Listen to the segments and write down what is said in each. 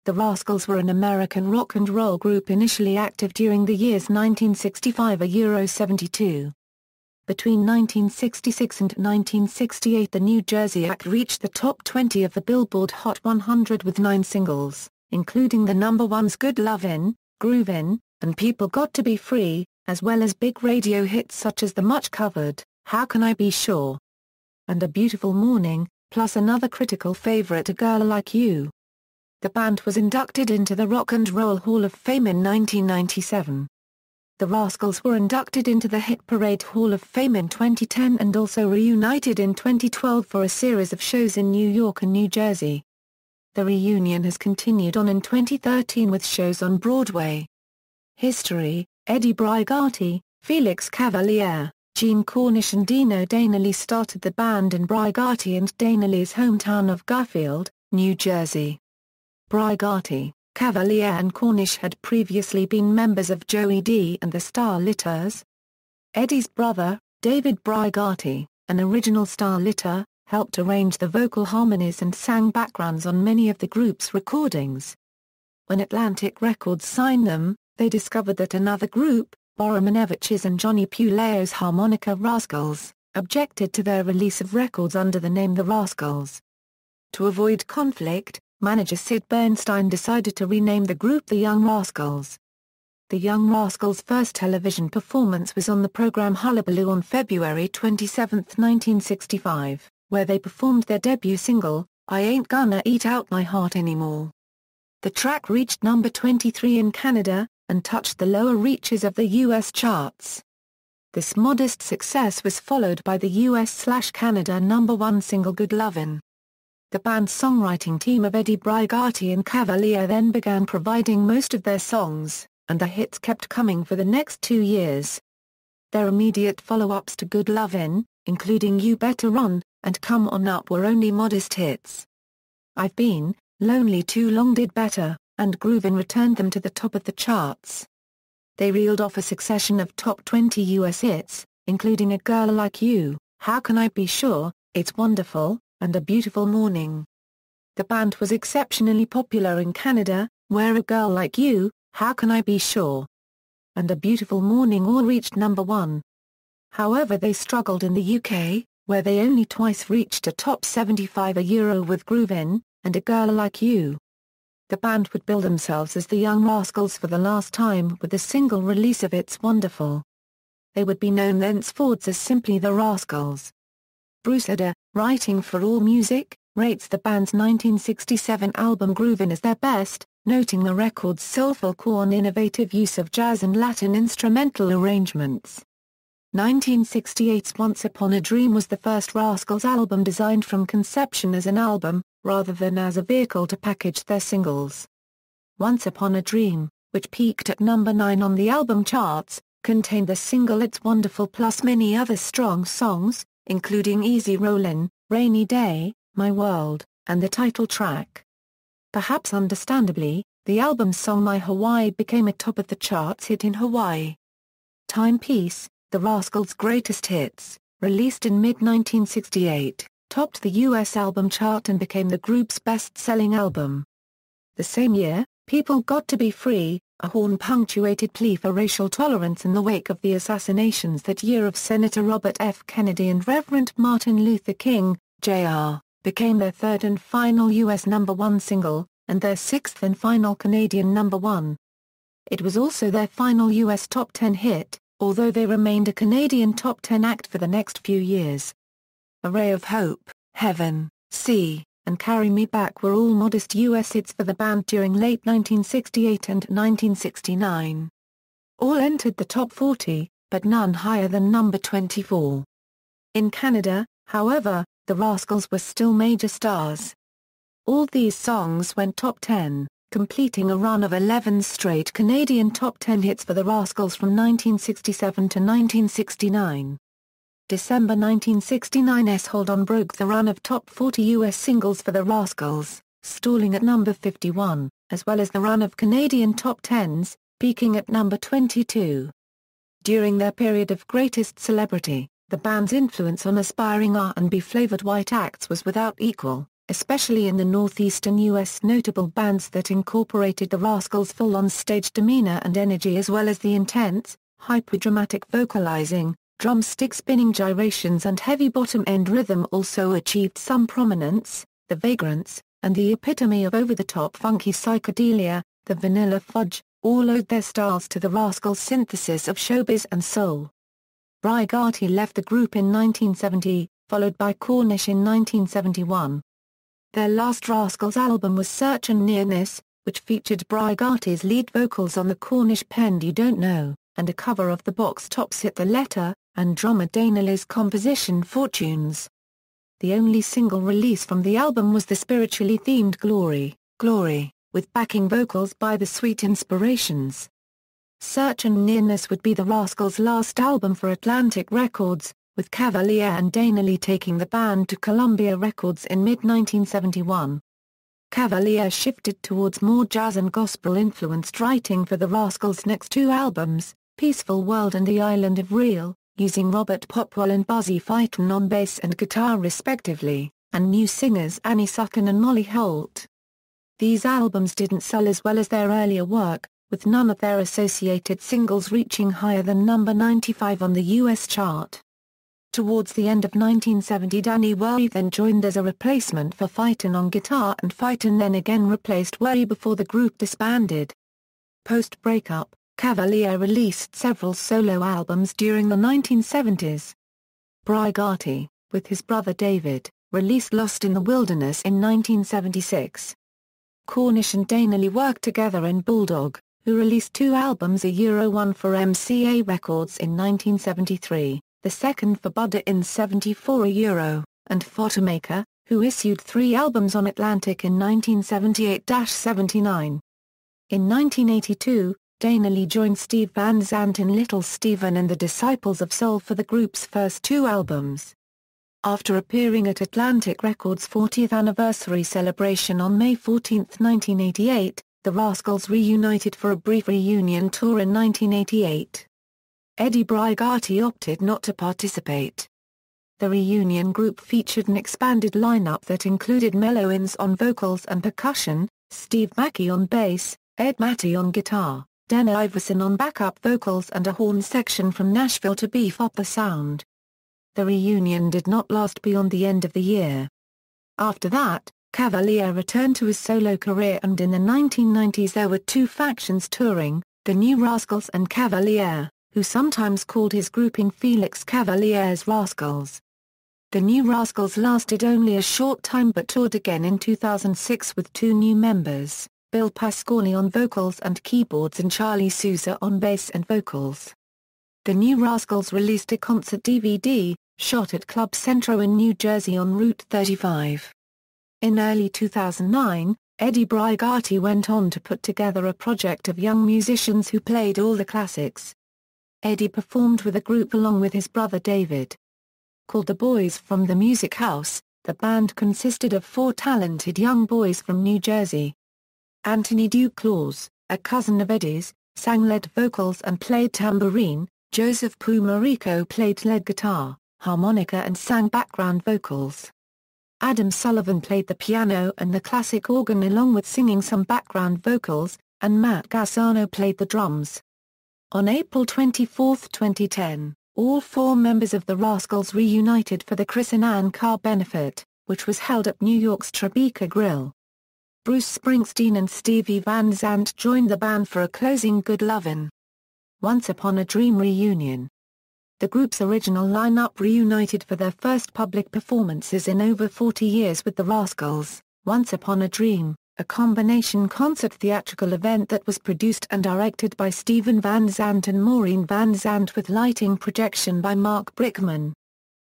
The Rascals were an American rock and roll group initially active during the years 1965–72. Between 1966 and 1968 the New Jersey act reached the top 20 of the Billboard Hot 100 with 9 singles, including the number ones Good Lovin', Groovin', and People Got to Be Free, as well as big radio hits such as the much-covered, How Can I Be Sure? And A Beautiful Morning, plus another critical favorite A Girl Like You. The band was inducted into the Rock and Roll Hall of Fame in 1997. The Rascals were inducted into the Hit Parade Hall of Fame in 2010 and also reunited in 2012 for a series of shows in New York and New Jersey. The reunion has continued on in 2013 with shows on Broadway. History: Eddie Brigati, Felix Cavaliere, Gene Cornish and Dino Danelli started the band in Brigati and Danelli's hometown of Garfield, New Jersey. Brigati, Cavaliere and Cornish had previously been members of Joey D and the Starlitters. Eddie's brother, David Brigati, an original Starlitter, helped arrange the vocal harmonies and sang backgrounds on many of the group's recordings. When Atlantic Records signed them, they discovered that another group, Boromanevich's and Johnny Puleo's harmonica Rascals, objected to their release of records under the name The Rascals. To avoid conflict, manager Sid Bernstein decided to rename the group The Young Rascals. The Young Rascals' first television performance was on the program Hullabaloo on February 27, 1965, where they performed their debut single, I Ain't Gonna Eat Out My Heart Anymore. The track reached number 23 in Canada, and touched the lower reaches of the U.S. charts. This modest success was followed by the US/Canada number 1 single Good Lovin'. The band's songwriting team of Eddie Brigati and Cavaliere then began providing most of their songs, and the hits kept coming for the next 2 years. Their immediate follow-ups to Good Lovin', including You Better Run, and Come On Up were only modest hits. I've Been, Lonely Too Long did better, and Groovin' returned them to the top of the charts. They reeled off a succession of top 20 US hits, including A Girl Like You, How Can I Be Sure, It's Wonderful, and A Beautiful Morning. The band was exceptionally popular in Canada, where A Girl Like You, How Can I Be Sure, and A Beautiful Morning all reached number 1. However, they struggled in the UK, where they only twice reached a top 75 with Groovin' and A Girl Like You. The band would bill themselves as the Young Rascals for the last time with the single release of It's Wonderful. They would be known thenceforth as simply the Rascals. Bruce Adair, writing for AllMusic, rates the band's 1967 album Groovin' as their best, noting the record's soulful core and innovative use of jazz and Latin instrumental arrangements. 1968's Once Upon a Dream was the first Rascals album designed from conception as an album, rather than as a vehicle to package their singles. Once Upon a Dream, which peaked at number 9 on the album charts, contained the single It's Wonderful plus many other strong songs, including Easy Rollin', Rainy Day, My World, and the title track. Perhaps understandably, the album's song My Hawaii became a top-of-the-charts hit in Hawaii. Timepiece, the Rascals' greatest hits, released in mid-1968, topped the U.S. album chart and became the group's best-selling album. The same year, People Got to Be Free, a horn-punctuated plea for racial tolerance in the wake of the assassinations that year of Senator Robert F. Kennedy and Reverend Martin Luther King, Jr., became their third and final U.S. number 1 single, and their sixth and final Canadian number 1. It was also their final U.S. top 10 hit, although they remained a Canadian top 10 act for the next few years. A Ray of Hope, Heaven, Sea, and Carry Me Back were all modest U.S. hits for the band during late 1968 and 1969. All entered the top 40, but none higher than number 24. In Canada, however, the Rascals were still major stars. All these songs went top 10, completing a run of 11 straight Canadian top 10 hits for the Rascals from 1967 to 1969. December 1969's Hold On broke the run of top 40 U.S. singles for the Rascals, stalling at number 51, as well as the run of Canadian top 10s, peaking at number 22. During their period of greatest celebrity, the band's influence on aspiring R&B-flavored white acts was without equal. especially in the northeastern U.S. Notable bands that incorporated the Rascals' full-on stage demeanor and energy as well as the intense, hyperdramatic vocalizing, drumstick spinning gyrations and heavy bottom-end rhythm also achieved some prominence. The Vagrants, and the epitome of over-the-top funky psychedelia, the Vanilla Fudge, all owed their styles to the Rascals' synthesis of showbiz and soul. Brigati left the group in 1970, followed by Cornish in 1971. Their last Rascals album was Search and Nearness, which featured Brigati's lead vocals on the Cornish penned You Don't Know, and a cover of the Box Tops hit The Letter, and drummer Dana Lee's composition Fortunes. The only single release from the album was the spiritually themed Glory, Glory, with backing vocals by The Sweet Inspirations. Search and Nearness would be the Rascals' last album for Atlantic Records, with Cavalier and Dana Lee taking the band to Columbia Records in mid-1971. Cavalier shifted towards more jazz and gospel-influenced writing for the Rascals' next two albums, Peaceful World and The Island of Real, using Robert Popwell and Buzzy Feighton on bass and guitar respectively, and new singers Annie Sucken and Molly Holt. These albums didn't sell as well as their earlier work, with none of their associated singles reaching higher than number 95 on the US chart. Towards the end of 1970 Danny Worry then joined as a replacement for Feighton on guitar and Feighton then again replaced Worry before the group disbanded. Post-breakup, Cavalier released several solo albums during the 1970s. Brigati, with his brother David, released Lost in the Wilderness in 1976. Cornish and Dana Lee worked together in Bulldog, who released two albums, one for MCA Records in 1973, the second for Buddah in '74, and Photomaker, who issued three albums on Atlantic in 1978-79. In 1982, Dana Lee joined Steve Van Zandt in Little Steven and the Disciples of Soul for the group's first two albums. After appearing at Atlantic Records' 40th anniversary celebration on May 14, 1988, the Rascals reunited for a brief reunion tour in 1988. Eddie Brigati opted not to participate. The reunion group featured an expanded lineup that included Mel Owens on vocals and percussion, Steve Mackey on bass, Ed Matty on guitar, Dan Iverson on backup vocals and a horn section from Nashville to beef up the sound. The reunion did not last beyond the end of the year. After that, Cavalier returned to his solo career and in the 1990s there were two factions touring, the New Rascals and Cavalier, who sometimes called his grouping Felix Cavalier's Rascals. The New Rascals lasted only a short time but toured again in 2006 with two new members, Bill Pasquale on vocals and keyboards and Charlie Sousa on bass and vocals. The New Rascals released a concert DVD, shot at Club Centro in New Jersey on Route 35. In early 2009, Eddie Brigati went on to put together a project of young musicians who played all the classics. Eddie performed with the group along with his brother David. Called the Boys from the Music House, the band consisted of four talented young boys from New Jersey. Anthony Duclaws, a cousin of Eddie's, sang lead vocals and played tambourine. Joseph Pumarico played lead guitar, harmonica and sang background vocals. Adam Sullivan played the piano and the classic organ along with singing some background vocals, and Matt Gassano played the drums. On April 24, 2010, all four members of the Rascals reunited for the Chris and Ann Carr benefit, which was held at New York's Tribeca Grill. Bruce Springsteen and Stevie Van Zandt joined the band for a closing Good Lovin'. Once Upon a Dream reunion. The group's original lineup reunited for their first public performances in over 40 years with the Rascals. Once Upon a Dream, a combination concert theatrical event that was produced and directed by Steven Van Zandt and Maureen Van Zandt with lighting projection by Mark Brickman.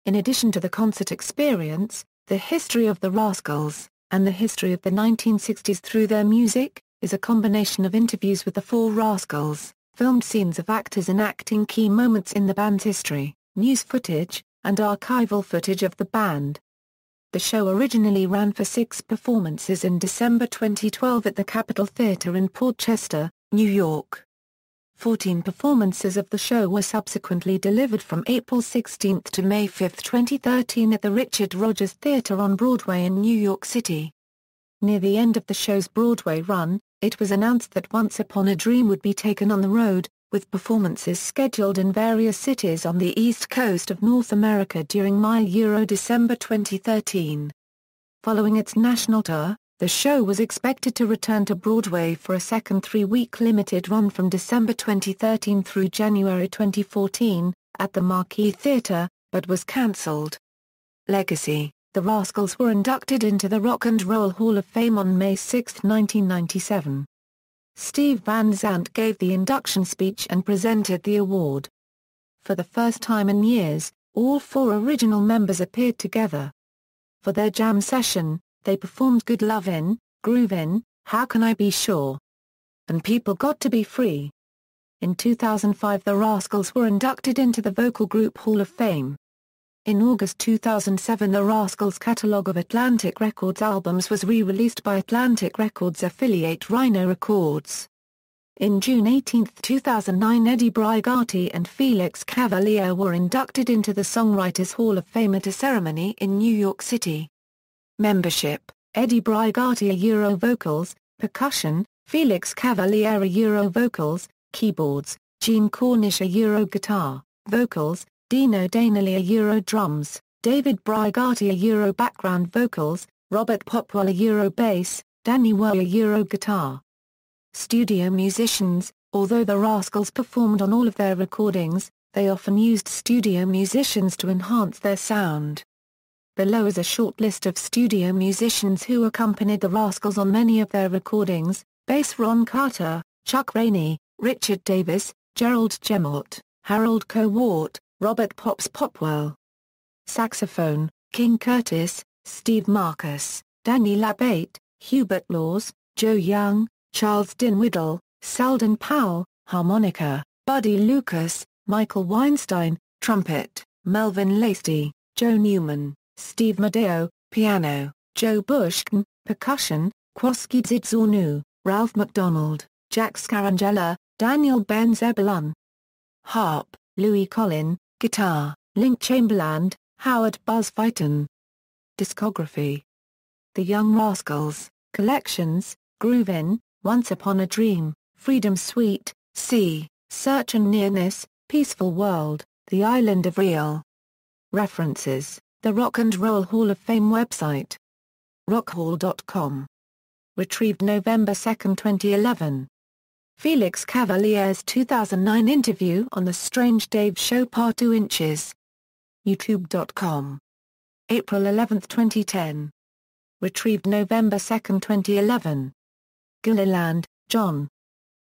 In addition to the concert experience, the history of the Rascals, and the history of the 1960s through their music, is a combination of interviews with the four Rascals, filmed scenes of actors enacting key moments in the band's history, news footage, and archival footage of the band. The show originally ran for 6 performances in December 2012 at the Capitol Theatre in Port Chester, New York. 14 performances of the show were subsequently delivered from April 16 to May 5, 2013 at the Richard Rodgers Theatre on Broadway in New York City. Near the end of the show's Broadway run, it was announced that Once Upon a Dream would be taken on the road, with performances scheduled in various cities on the East Coast of North America during December 2013. Following its national tour, the show was expected to return to Broadway for a second 3-week limited run from December 2013 through January 2014, at the Marquis Theatre, but was cancelled. Legacy: The Rascals were inducted into the Rock and Roll Hall of Fame on May 6, 1997. Steve Van Zandt gave the induction speech and presented the award. For the first time in years, all 4 original members appeared together. For their jam session, they performed Good Lovin', Groovin', How Can I Be Sure? And People Got to Be Free. In 2005 the Rascals were inducted into the Vocal Group Hall of Fame. In August 2007 the Rascals' catalogue of Atlantic Records albums was re-released by Atlantic Records affiliate Rhino Records. In June 18, 2009 Eddie Brigati and Felix Cavaliere were inducted into the Songwriters Hall of Fame at a ceremony in New York City. Membership: Eddie Brigati Euro vocals, percussion, Felix Cavaliere Euro vocals, keyboards, Gene Cornish Euro guitar, vocals, Dino Danelli Euro drums, David Brigati Euro background vocals, Robert Popwell Euro bass, Danny Woe Euro guitar. Studio musicians: although the Rascals performed on all of their recordings, they often used studio musicians to enhance their sound. Below is a short list of studio musicians who accompanied the Rascals on many of their recordings: bass Ron Carter, Chuck Rainey, Richard Davis, Gerald Gemott, Harold Cowart, Robert Pops Popwell. Saxophone: King Curtis, Steve Marcus, Danny Labate, Hubert Laws, Joe Young, Charles Dinwiddie, Selden Powell. Harmonica: Buddy Lucas, Michael Weinstein. Trumpet: Melvin Lacey, Joe Newman, Steve Madeo. Piano: Joe Bushkin. Percussion: Kwoski Dzornu, Ralph McDonald, Jack Scarangella, Daniel Ben-Zebulon. Harp: Louis Collin. Guitar: Link Chamberlain, Howard Buzz Fighton. Discography: The Young Rascals, Collections, Groovin', Once Upon a Dream, Freedom Suite, Sea, Search and Nearness, Peaceful World, The Island of Real. References: The Rock and Roll Hall of Fame website. rockhall.com. Retrieved November 2, 2011. Felix Cavaliere's 2009 interview on The Strange Dave Show Part 2 inches. YouTube.com. April 11, 2010. Retrieved November 2, 2011. Gilliland, John.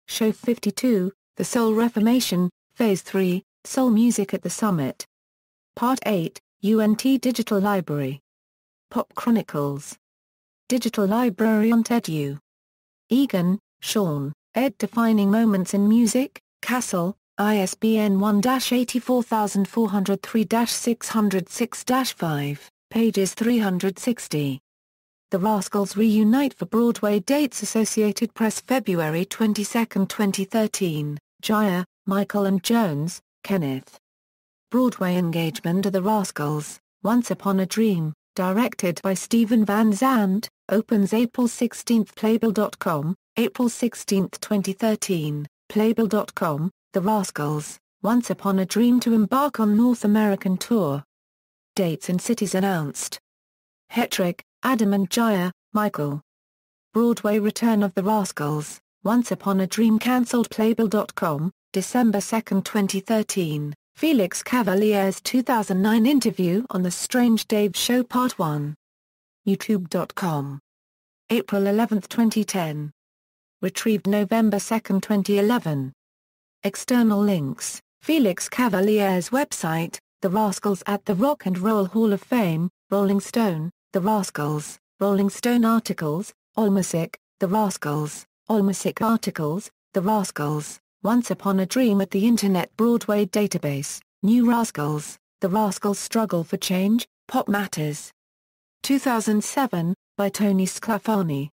Show 52, The Soul Reformation, Phase 3, Soul Music at the Summit. Part 8, UNT Digital Library. Pop Chronicles. Digital Library on TEDU. Egan, Sean, ed. Defining Moments in Music, Castle, ISBN 1-84403-606-5, pages 360. The Rascals reunite for Broadway dates. Associated Press February 22, 2013, Jaya, Michael and Jones, Kenneth. Broadway engagement of the Rascals, Once Upon a Dream, directed by Steven Van Zandt, opens April 16. Playbill.com, April 16, 2013, Playbill.com, The Rascals, Once Upon a Dream to embark on North American tour. Dates and cities announced. Hetrick, Adam and Jaya, Michael. Broadway return of the Rascals, Once Upon a Dream cancelled. Playbill.com, December 2, 2013, Felix Cavaliere's 2009 interview on The Strange Dave Show Part 1. YouTube.com. April 11, 2010. Retrieved November 2, 2011. External links: Felix Cavaliere's website, The Rascals at the Rock and Roll Hall of Fame, Rolling Stone, The Rascals, Rolling Stone articles, AllMusic, The Rascals, AllMusic articles, The Rascals, Once Upon a Dream at the Internet Broadway database, New Rascals, The Rascals Struggle for Change, Pop Matters. 2007, by Tony Sclafani.